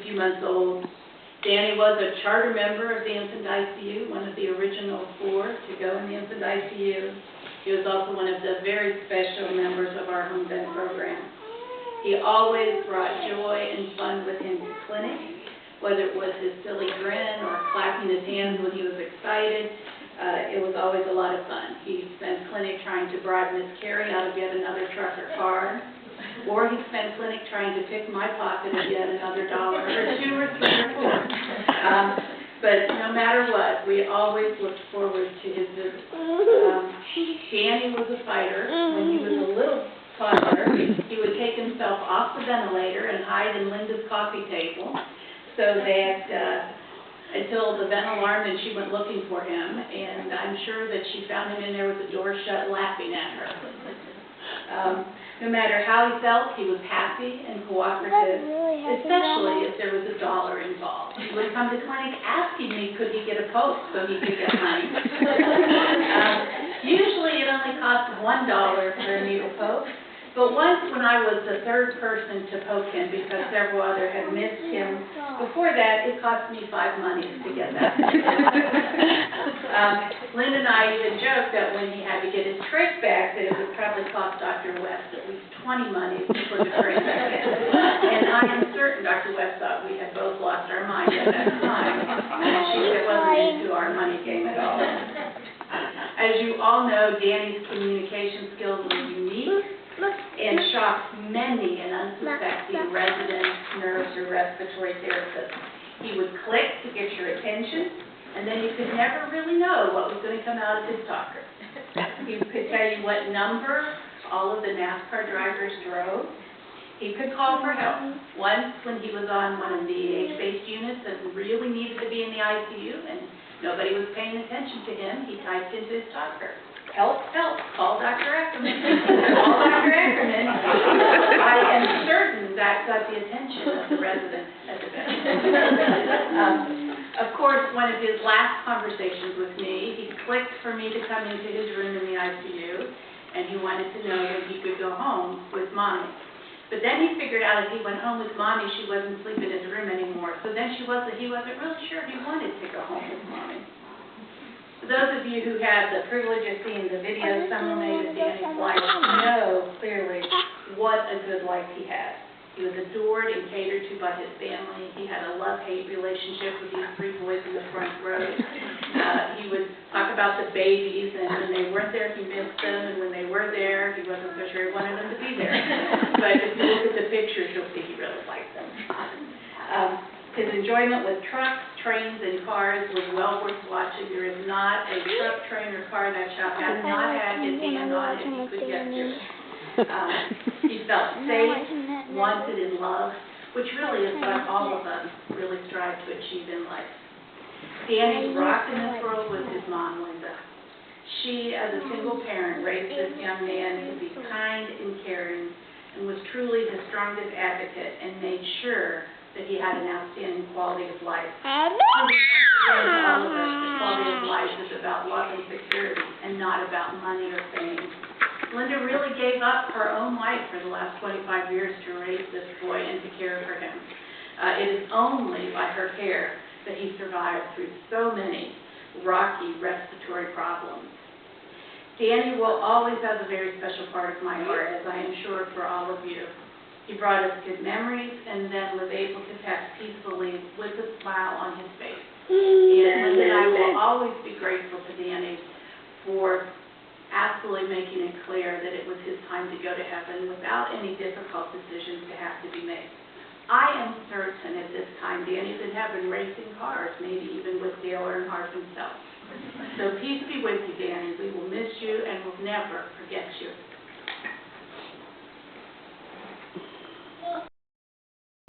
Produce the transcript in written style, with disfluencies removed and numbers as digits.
few months old. Danny was a charter member of the infant ICU, one of the original 4 to go in the infant ICU. He was also one of the very special members of our home vet program. He always brought joy and fun with him to clinic, whether it was his silly grin or clapping his hands when he was excited. It was always a lot of fun. He spent clinic trying to bribe Miss Carrie out of yet another truck or car, or he spent clinic trying to pick my pocket of yet another dollar, or 2 or 3 or 4. But no matter what, we always looked forward to his visits. Danny was a fighter. When he was a little toddler, he would take himself off the ventilator and hide in Linda's coffee table so that until the vent alarmed and she went looking for him, and I'm sure that she found him in there with the door shut laughing at her. No matter how he felt, he was happy and cooperative, especially if there was a dollar involved. He would come to clinic asking me could he get a poke so he could get money. Usually it only cost $1 for a needle poke, but once when I was the 3rd person to poke him because several others had missed him, before that it cost me 5 monies to get that. Linda and I even joked that when he had to get his trach back, that it would probably cost Dr. West at least 20 monies to put the trach back in. And I am certain Dr. West thought we had both lost our mind at that time. And she wasn't into our money game at all. As you all know, Danny's communication skills were unique and shocked many an unsuspecting resident, nurse, or respiratory therapist. He would click to get your attention, and then you could never really know what was going to come out of his talker. He could tell you what number all of the NASCAR drivers drove. He could call for help. Once when he was on one of the age-based units and really needed to be in the ICU and nobody was paying attention to him, he typed into his talker, "Help, help, call Dr. Ackerman." Call Dr. Ackerman. I am certain that got the attention of the residents at the vet. Of course, one of his last conversations with me, he clicked for me to come into his room in the ICU, and he wanted to know when he could go home with Mommy. But then he figured out if he went home with Mommy, she wasn't sleeping in his room anymore. So then he wasn't really sure he wanted to go home with Mommy. For those of you who had the privilege of seeing the video Summer made of Danny's life know clearly what a good life he had. He was adored and catered to by his family. He had a love-hate relationship with these 3 boys in the front row. He would talk about the babies, and when they weren't there, he missed them, and when they were there, he wasn't so sure he wanted them to be there. But if you look at the pictures, you'll see he really liked them. His enjoyment with trucks, trains, and cars was well worth watching. There is not a truck, train, or car that shop has not had his hand on it he could get to. He felt safe, wanted, and loved, which really is what all of us really strive to achieve in life. Danny's rock in this world was his mom, Linda. She, as a single parent, raised this young man to be kind and caring, and was truly his strongest advocate and made sure that he had an outstanding quality of life. All of us, the quality of life is about love and security and not about money or fame. Linda really gave up her own life for the last 25 years to raise this boy and to care for him. It is only by her care that he survived through so many rocky respiratory problems. Danny will always have a very special part of my heart, as I am sure for all of you. He brought us good memories and then was able to pass peacefully with a smile on his face. And Linda and I will always be grateful to Danny for absolutely making it clear that it was his time to go to heaven without any difficult decisions to have to be made. I am certain at this time Danny's in heaven racing cars, maybe even with Dale Earnhardt himself. So peace be with you, Danny. We will miss you and will never forget you.